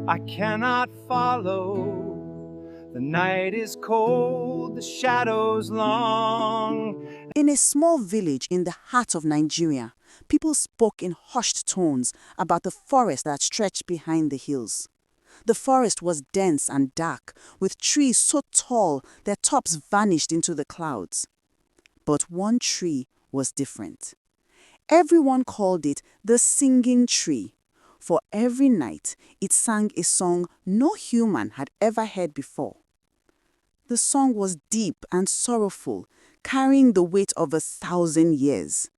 I cannot follow. The night is cold, the shadows long. In a small village in the heart of Nigeria, people spoke in hushed tones about the forest that stretched behind the hills. The forest was dense and dark, with trees so tall their tops vanished into the clouds. But one tree was different. Everyone called it the singing tree, for every night it sang a song no human had ever heard before. The song was deep and sorrowful, carrying the weight of 1,000 years.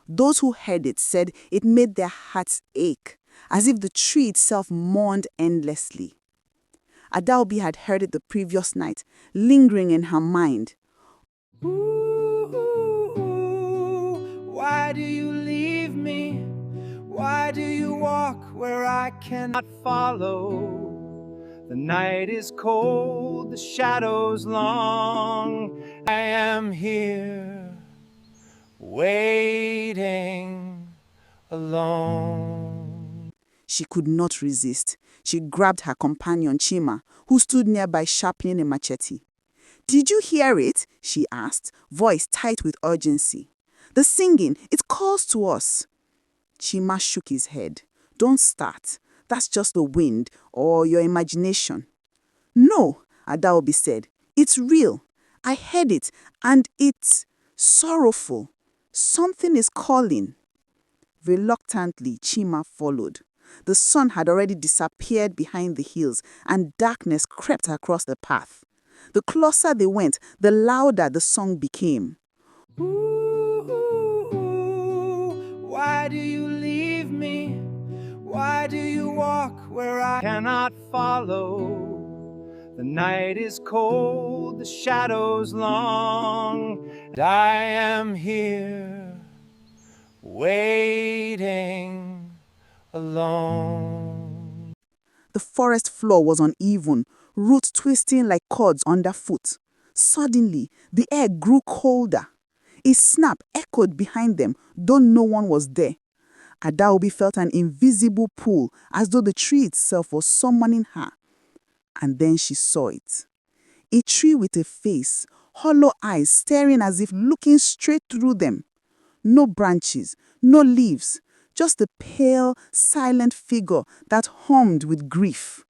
Those who heard it said it made their hearts ache, as if the tree itself mourned endlessly. Adaobi had heard it the previous night, lingering in her mind. Ooh, why do you leave me? Why do you walk where I cannot follow? The night is cold, the shadows long. I am here, waiting alone. She could not resist. She grabbed her companion Chima, who stood nearby sharpening a machete. "Did you hear it?" she asked, voice tight with urgency. "The singing, it calls to us." Chima shook his head. "Don't start. That's just the wind or your imagination." "No," Adaobi said. "It's real. I heard it, and it's sorrowful. Something is calling." Reluctantly, Chima followed. The sun had already disappeared behind the hills, and darkness crept across the path. The closer they went, the louder the song became. Ooh, why do you leave me? Why do you walk where I cannot follow? The night is cold, the shadows long, and I am here, waiting alone. The forest floor was uneven, roots twisting like cords underfoot. Suddenly, the air grew colder. A snap echoed behind them, though no one was there. Adaobi felt an invisible pull, as though the tree itself was summoning her. And then she saw it. A tree with a face, hollow eyes staring as if looking straight through them. No branches, no leaves, just a pale, silent figure that hummed with grief.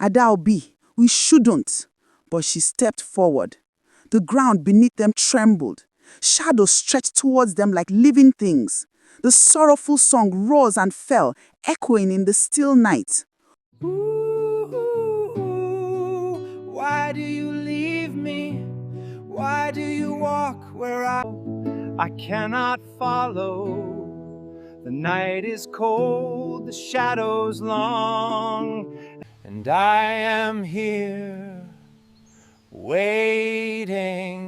"Adaobi, we shouldn't." But she stepped forward. The ground beneath them trembled. Shadows stretched towards them like living things. The sorrowful song rose and fell, echoing in the still night. Ooh, why do you leave me? Why do you walk where I cannot follow? The night is cold, the shadows long, and I am here, waiting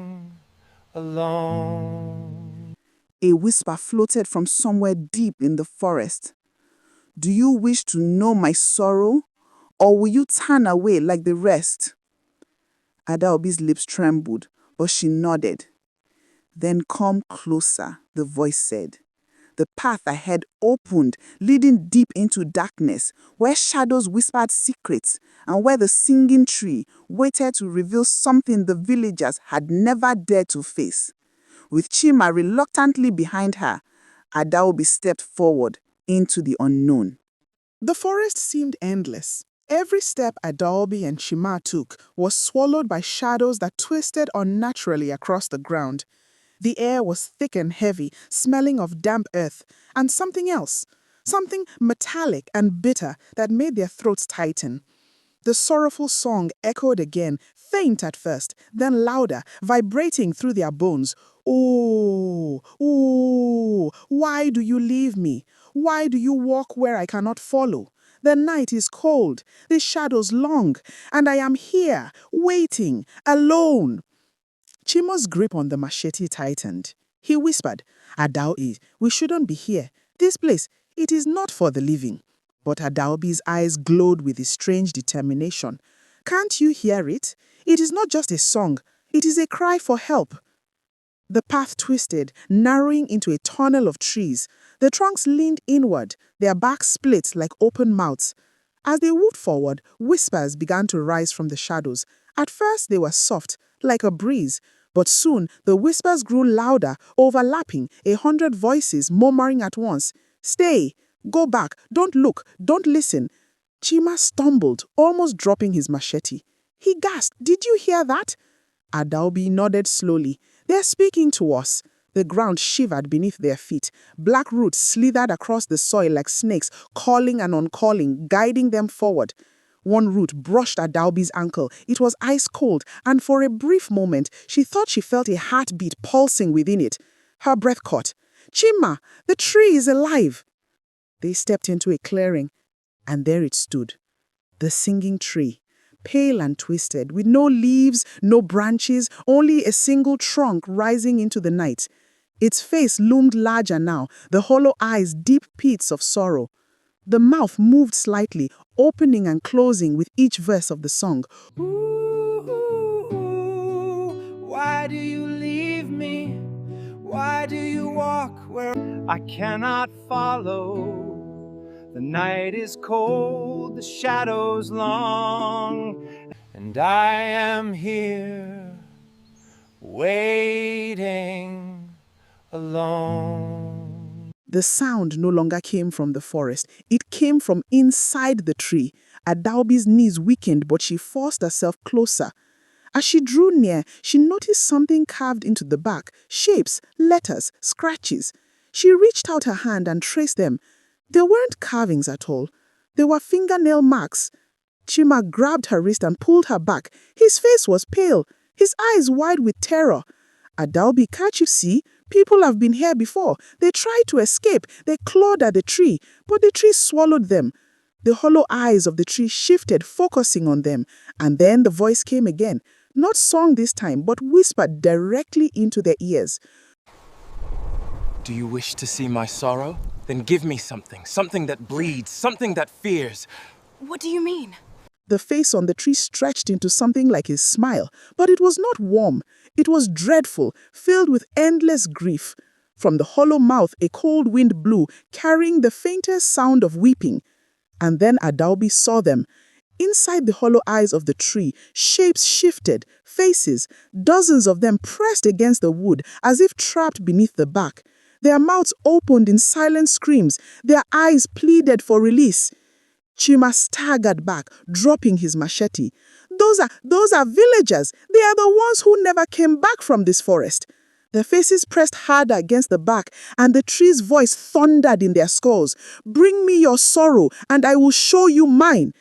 alone. A whisper floated from somewhere deep in the forest. "Do you wish to know my sorrow, or will you turn away like the rest?" Adaobi's lips trembled, but she nodded. "Then come closer," the voice said. The path ahead opened, leading deep into darkness, where shadows whispered secrets and where the singing tree waited to reveal something the villagers had never dared to face. With Chima reluctantly behind her, Adaobi stepped forward into the unknown. The forest seemed endless. Every step Adaobi and Chima took was swallowed by shadows that twisted unnaturally across the ground. The air was thick and heavy, smelling of damp earth, and something else, something metallic and bitter that made their throats tighten. The sorrowful song echoed again, faint at first, then louder, vibrating through their bones. "Oh, oh, why do you leave me? Why do you walk where I cannot follow? The night is cold, the shadows long, and I am here, waiting, alone." Chimo's grip on the machete tightened. He whispered, "Adaobi, we shouldn't be here. This place, it is not for the living." But Adaobi's eyes glowed with a strange determination. "Can't you hear it? It is not just a song. It is a cry for help." The path twisted, narrowing into a tunnel of trees. The trunks leaned inward, their backs split like open mouths. As they moved forward, whispers began to rise from the shadows. At first, they were soft, like a breeze, but soon the whispers grew louder, overlapping, 100 voices murmuring at once. Stay! Go back! Don't look! Don't listen! Chima stumbled, almost dropping his machete. He gasped, "Did you hear that?" Adaobi nodded slowly. "They're speaking to us." The ground shivered beneath their feet. Black roots slithered across the soil like snakes, calling and uncalling, guiding them forward. One root brushed Adaobi's ankle. It was ice cold, and for a brief moment, she thought she felt a heartbeat pulsing within it. Her breath caught. "Chima, the tree is alive!" They stepped into a clearing, and there it stood. The singing tree, pale and twisted, with no leaves, no branches, only a single trunk rising into the night. Its face loomed larger now, the hollow eyes deep pits of sorrow. The mouth moved slightly, opening and closing with each verse of the song. Ooh, why do you leave me? Why do you walk where I cannot follow? The night is cold, the shadows long, and I am here waiting alone. The sound no longer came from the forest. It came from inside the tree. Adaobi's knees weakened, but she forced herself closer. As she drew near, she noticed something carved into the bark, shapes, letters, scratches. She reached out her hand and traced them. They weren't carvings at all. They were fingernail marks. Chima grabbed her wrist and pulled her back. His face was pale, his eyes wide with terror. "Adaobi, can't you see? People have been here before. They tried to escape. They clawed at the tree, but the tree swallowed them." The hollow eyes of the tree shifted, focusing on them. And then the voice came again. Not sung this time, but whispered directly into their ears. Do you wish to see my sorrow? Then give me something, something that bleeds, something that fears. What do you mean? The face on the tree stretched into something like a smile, but it was not warm. It was dreadful, filled with endless grief. From the hollow mouth, a cold wind blew, carrying the faintest sound of weeping. And then Adaobi saw them. Inside the hollow eyes of the tree, shapes shifted, faces, dozens of them pressed against the wood as if trapped beneath the bark. Their mouths opened in silent screams. Their eyes pleaded for release. Chima staggered back, dropping his machete. Those are villagers. They are the ones who never came back from this forest." Their faces pressed harder against the bark, and the tree's voice thundered in their skulls. "Bring me your sorrow, and I will show you mine."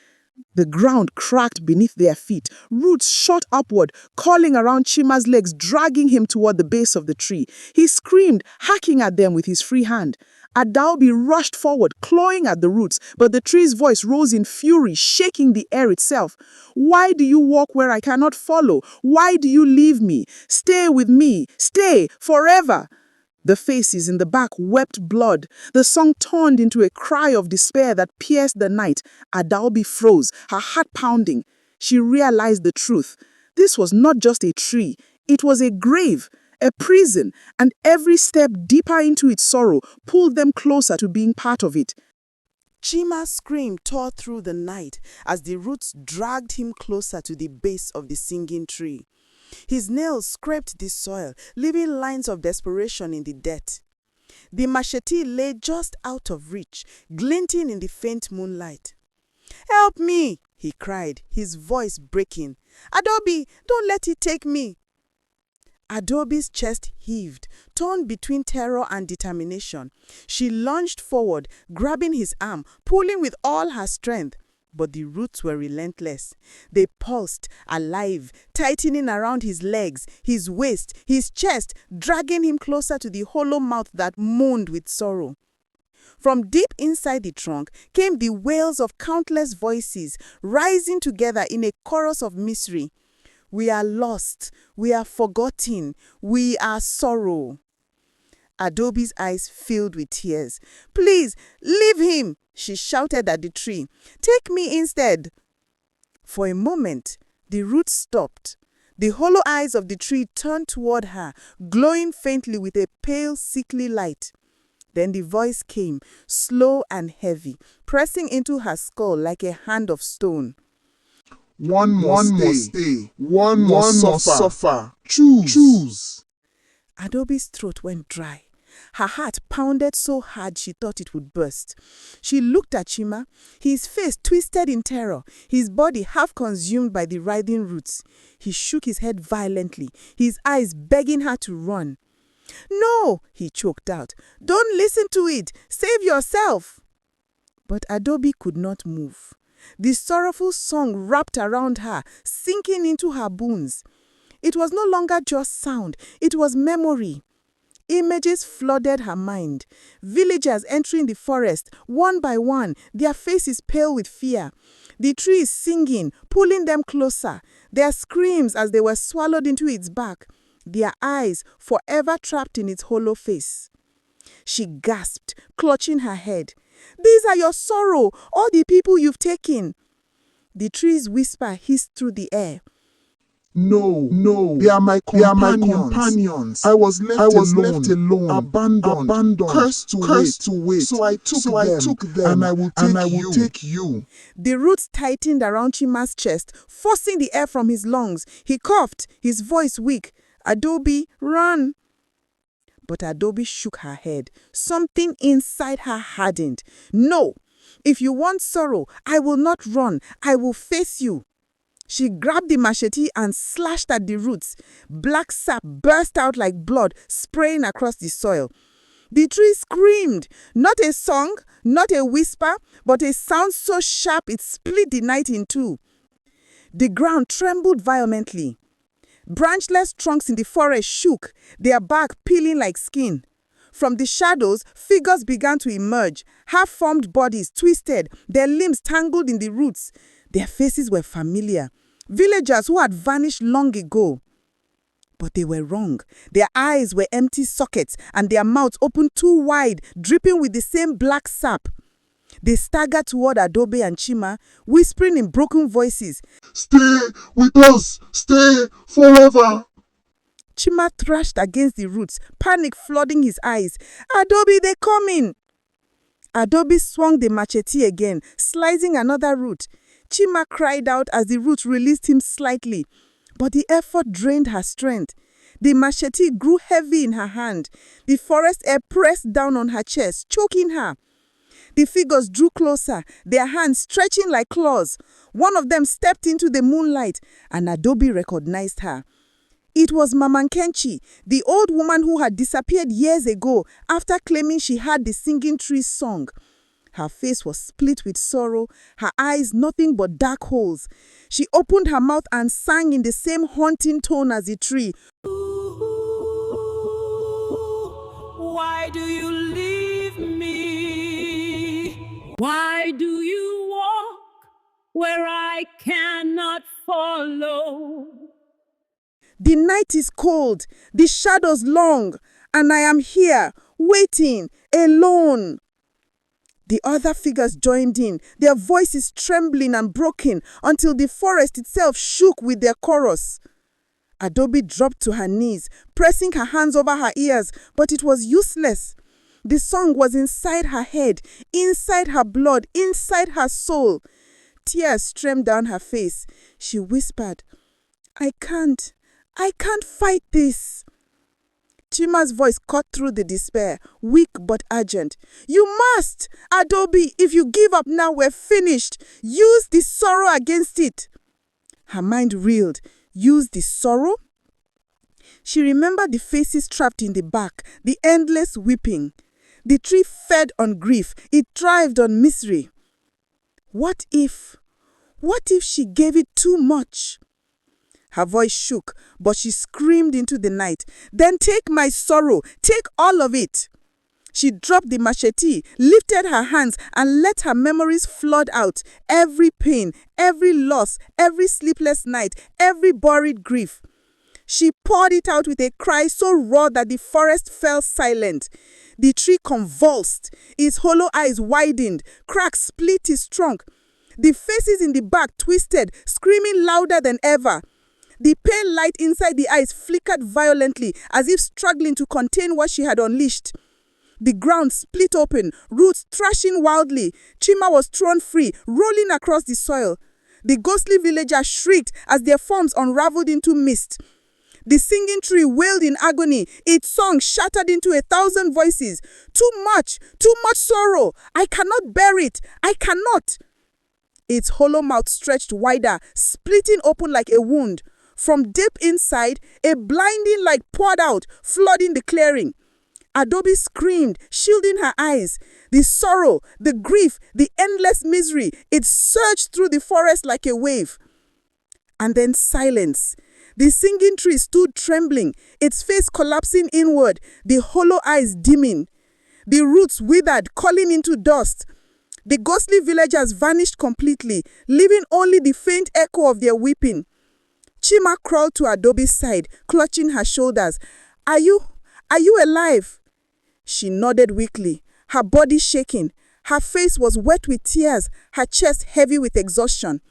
The ground cracked beneath their feet. Roots shot upward, calling around Chima's legs, dragging him toward the base of the tree. He screamed, hacking at them with his free hand. Adaobi rushed forward, clawing at the roots, but the tree's voice rose in fury, shaking the air itself. "Why do you walk where I cannot follow? Why do you leave me? Stay with me. Stay forever." The faces in the back wept blood. The song turned into a cry of despair that pierced the night. Adaobi froze, her heart pounding. She realized the truth. This was not just a tree. It was a grave, a prison, and every step deeper into its sorrow pulled them closer to being part of it. Chima's scream tore through the night as the roots dragged him closer to the base of the singing tree. His nails scraped the soil, leaving lines of desperation in the dirt. The machete lay just out of reach, glinting in the faint moonlight. "Help me!" he cried, his voice breaking. "Adaobi, don't let it take me!" Adaobi's chest heaved, torn between terror and determination. She lunged forward, grabbing his arm, pulling with all her strength. But the roots were relentless. They pulsed, alive, tightening around his legs, his waist, his chest, dragging him closer to the hollow mouth that moaned with sorrow. From deep inside the trunk came the wails of countless voices, rising together in a chorus of misery. "We are lost. We are forgotten. We are sorrow." Adaobi's eyes filled with tears. "Please, leave him!" she shouted at the tree. "Take me instead." For a moment, the roots stopped. The hollow eyes of the tree turned toward her, glowing faintly with a pale, sickly light. Then the voice came, slow and heavy, pressing into her skull like a hand of stone. One must stay. One must suffer. Choose. Adobe's throat went dry. Her heart pounded so hard she thought it would burst. She looked at Chima, his face twisted in terror, his body half consumed by the writhing roots. He shook his head violently, his eyes begging her to run. "No," he choked out. "Don't listen to it. Save yourself." But Adobe could not move. The sorrowful song wrapped around her, sinking into her bones. It was no longer just sound, it was memory. Images flooded her mind. Villagers entering the forest, one by one, their faces pale with fear. The trees singing, pulling them closer. Their screams as they were swallowed into its bark. Their eyes forever trapped in its hollow face. She gasped, clutching her head. "These are your sorrow, all the people you've taken." The tree's whisper hissed through the air. No, they are my companions. I was left alone, abandoned, cursed to wait. So I took them, and I will take you. The roots tightened around Chima's chest, forcing the air from his lungs. He coughed, his voice weak. "Adobe, run." But Adobe shook her head. Something inside her hardened. "No, if you want sorrow, I will not run. I will face you." She grabbed the machete and slashed at the roots. Black sap burst out like blood, spraying across the soil. The tree screamed, not a song, not a whisper, but a sound so sharp it split the night in two. The ground trembled violently. Branchless trunks in the forest shook, their bark peeling like skin. From the shadows, figures began to emerge, half-formed bodies twisted, their limbs tangled in the roots. Their faces were familiar. Villagers who had vanished long ago. But they were wrong. Their eyes were empty sockets and their mouths opened too wide, dripping with the same black sap. They staggered toward Adobe and Chima, whispering in broken voices, "Stay with us. Stay forever." Chima thrashed against the roots, panic flooding his eyes. "Adobe, they're coming!" Adobe swung the machete again, slicing another root. Chima cried out as the root released him slightly, but the effort drained her strength. The machete grew heavy in her hand. The forest air pressed down on her chest, choking her. The figures drew closer, their hands stretching like claws. One of them stepped into the moonlight, and Adobe recognized her. It was Mama Nkenchi, the old woman who had disappeared years ago after claiming she heard the singing tree's song. Her face was split with sorrow, her eyes nothing but dark holes. She opened her mouth and sang in the same haunting tone as the tree. Why do you leave me? Why do you walk where I cannot follow? The night is cold, the shadows long, and I am here, waiting, alone. The other figures joined in, their voices trembling and broken until the forest itself shook with their chorus. Adobe dropped to her knees, pressing her hands over her ears, but it was useless. The song was inside her head, inside her blood, inside her soul. Tears streamed down her face. She whispered, I can't fight this." Chima's voice cut through the despair, weak but urgent. "You must! Adobe, if you give up now, we're finished. Use the sorrow against it." Her mind reeled. Use the sorrow? She remembered the faces trapped in the bark, the endless weeping. The tree fed on grief. It thrived on misery. What if she gave it too much? Her voice shook, but she screamed into the night. "Then take my sorrow, take all of it." She dropped the machete, lifted her hands, and let her memories flood out. Every pain, every loss, every sleepless night, every buried grief. She poured it out with a cry so raw that the forest fell silent. The tree convulsed, its hollow eyes widened, cracks split its trunk. The faces in the bark twisted, screaming louder than ever. The pale light inside the eyes flickered violently, as if struggling to contain what she had unleashed. The ground split open, roots thrashing wildly. Chima was thrown free, rolling across the soil. The ghostly villagers shrieked as their forms unraveled into mist. The singing tree wailed in agony. Its song shattered into 1,000 voices. Too much sorrow. I cannot bear it. I cannot. Its hollow mouth stretched wider, splitting open like a wound. From deep inside, a blinding light poured out, flooding the clearing. Adobe screamed, shielding her eyes. The sorrow, the grief, the endless misery, it surged through the forest like a wave. And then silence. The singing tree stood trembling, its face collapsing inward, the hollow eyes dimming. The roots withered, calling into dust. The ghostly villagers vanished completely, leaving only the faint echo of their weeping. Chima crawled to Adobe's side, clutching her shoulders. Are you alive? She nodded weakly, her body shaking. Her face was wet with tears, her chest heavy with exhaustion.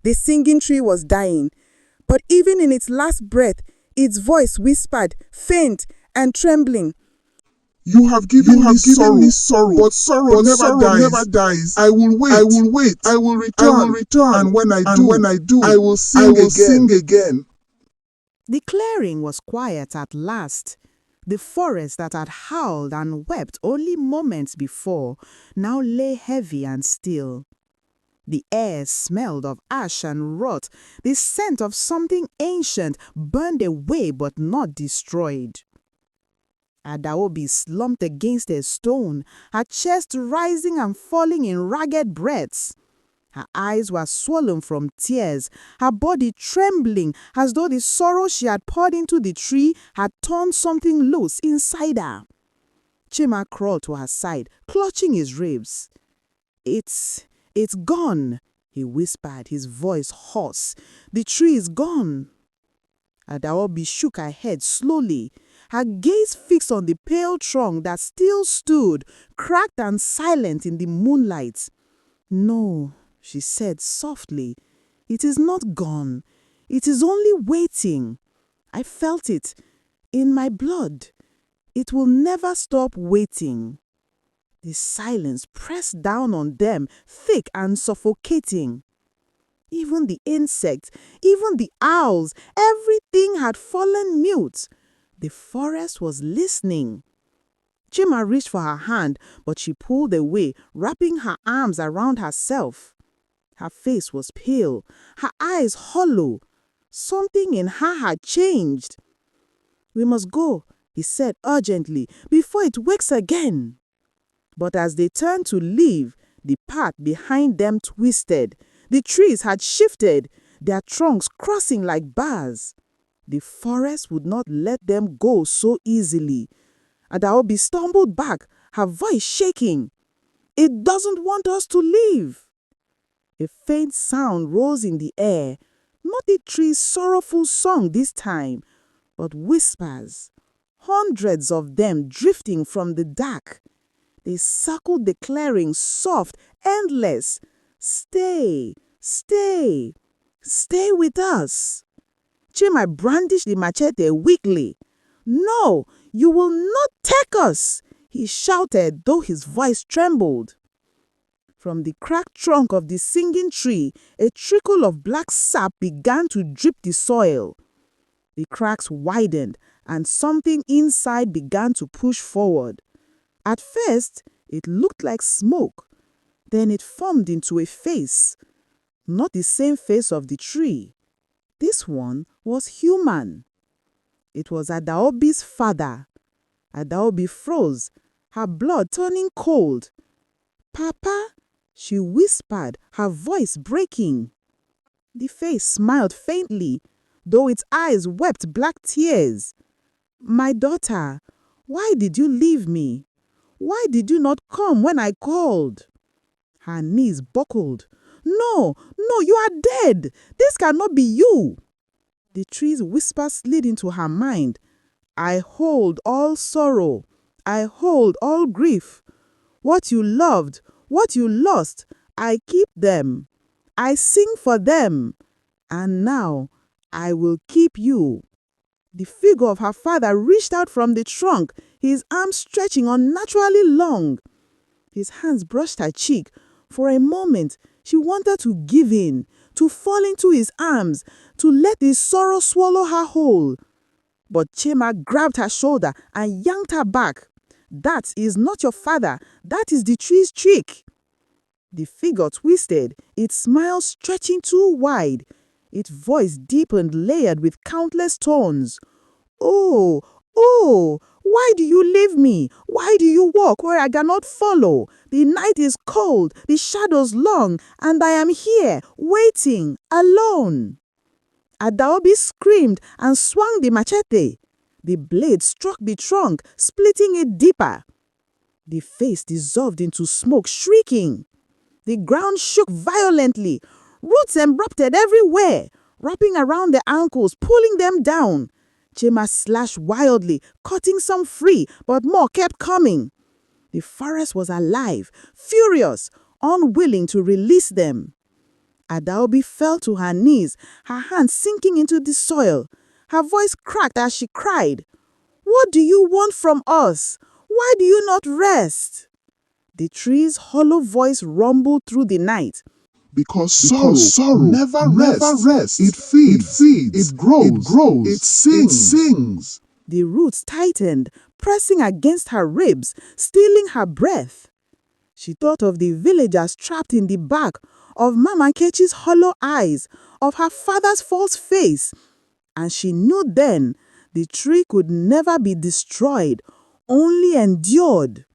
The singing tree was dying, but even in its last breath, its voice whispered, faint and trembling. You have given me sorrow, but sorrow never dies. I will wait. I will return. And when I do, I will sing again. The clearing was quiet at last. The forest that had howled and wept only moments before now lay heavy and still. The air smelled of ash and rot. The scent of something ancient, burned away but not destroyed. Adaobi slumped against a stone, her chest rising and falling in ragged breaths. Her eyes were swollen from tears, her body trembling as though the sorrow she had poured into the tree had torn something loose inside her. Chima crawled to her side, clutching his ribs. It's gone, he whispered, his voice hoarse. The tree is gone. Adaobi shook her head slowly, her gaze fixed on the pale trunk that still stood, cracked and silent in the moonlight. No, she said softly, it is not gone. It is only waiting. I felt it in my blood. It will never stop waiting. The silence pressed down on them, thick and suffocating. Even the insects, even the owls, everything had fallen mute. The forest was listening. Chima reached for her hand, but she pulled away, wrapping her arms around herself. Her face was pale, her eyes hollow. Something in her had changed. We must go, he said urgently, before it wakes again. But as they turned to leave, the path behind them twisted. The trees had shifted, their trunks crossing like bars. The forest would not let them go so easily. Adaobi stumbled back, her voice shaking. It doesn't want us to leave. A faint sound rose in the air, not the tree's sorrowful song this time, but whispers. Hundreds of them drifting from the dark. They circled the clearing, soft, endless. Stay, stay, stay with us. Chima brandished the machete weakly. No, you will not take us, he shouted, though his voice trembled. From the cracked trunk of the singing tree, a trickle of black sap began to drip the soil. The cracks widened, and something inside began to push forward. At first, it looked like smoke. Then it formed into a face. Not the same face of the tree. This one was human. It was Adaobi's father. Adaobi froze, her blood turning cold. Papa, she whispered, her voice breaking. The face smiled faintly, though its eyes wept black tears. My daughter, why did you leave me? Why did you not come when I called? Her knees buckled. No, you are dead. This cannot be you. The tree's whisper slid into her mind. I hold all sorrow. I hold all grief. What you loved, what you lost, I keep them. I sing for them. And now I will keep you. The figure of her father reached out from the trunk, his arms stretching unnaturally long. His hands brushed her cheek. For a moment, she wanted to give in, to fall into his arms, to let his sorrow swallow her whole. But Chima grabbed her shoulder and yanked her back. That is not your father. That is the tree's trick. The figure twisted, its smile stretching too wide, its voice deep and layered with countless tones. Oh, oh, why do you leave me? Why do you walk where I cannot follow? The night is cold, the shadows long, and I am here, waiting, alone. Adaobi screamed and swung the machete. The blade struck the trunk, splitting it deeper. The face dissolved into smoke, shrieking. The ground shook violently. Roots erupted everywhere, wrapping around the ankles, pulling them down. Chima slashed wildly, cutting some free, but more kept coming. The forest was alive, furious, unwilling to release them. Adaobi fell to her knees, her hands sinking into the soil. Her voice cracked as she cried, "What do you want from us? Why do you not rest?" The tree's hollow voice rumbled through the night. Because sorrow never rests. It feeds, it grows, it sings. The roots tightened, pressing against her ribs, stealing her breath. She thought of the villagers trapped in the bark, of Mama Kechi's hollow eyes, of her father's false face. And she knew then the tree could never be destroyed, only endured.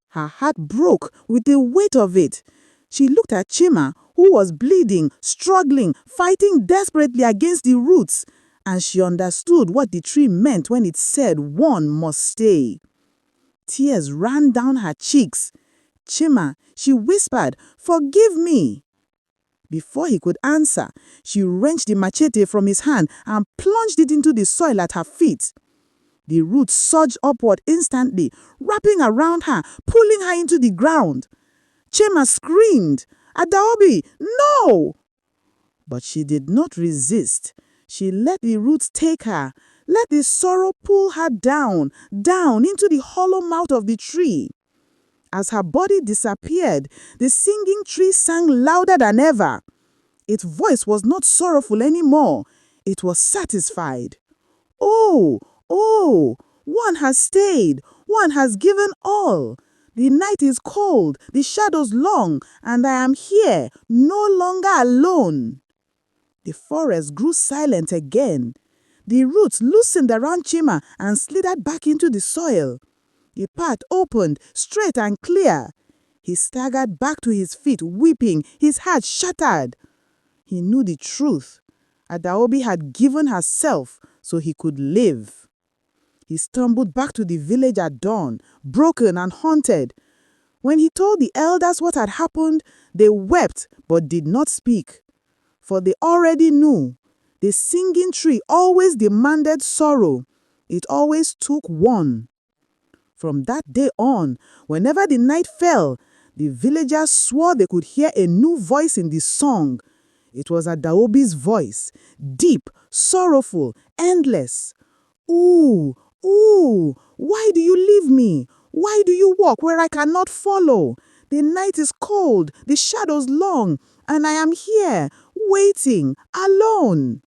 Her heart broke with the weight of it. She looked at Chima, who was bleeding, struggling, fighting desperately against the roots, and she understood what the tree meant when it said one must stay. Tears ran down her cheeks. "Chima," she whispered, "forgive me." Before he could answer, she wrenched the machete from his hand and plunged it into the soil at her feet. The roots surged upward instantly, wrapping around her, pulling her into the ground. Chima screamed, "Adaobi, no!" But she did not resist. She let the roots take her, let the sorrow pull her down, down into the hollow mouth of the tree. As her body disappeared, the singing tree sang louder than ever. Its voice was not sorrowful anymore. It was satisfied. "Oh, oh, one has stayed, one has given all. The night is cold, the shadows long, and I am here, no longer alone." The forest grew silent again. The roots loosened around Chima and slithered back into the soil. The path opened, straight and clear. He staggered back to his feet, weeping, his heart shattered. He knew the truth. Adaobi had given herself so he could live. He stumbled back to the village at dawn, broken and haunted. When he told the elders what had happened, they wept but did not speak. For they already knew. The singing tree always demanded sorrow. It always took one. From that day on, whenever the night fell, the villagers swore they could hear a new voice in the song. It was Adaobi's voice, deep, sorrowful, endless. "Ooh, ooh, why do you leave me? Why do you walk where I cannot follow? The night is cold, the shadows long, and I am here, waiting, alone."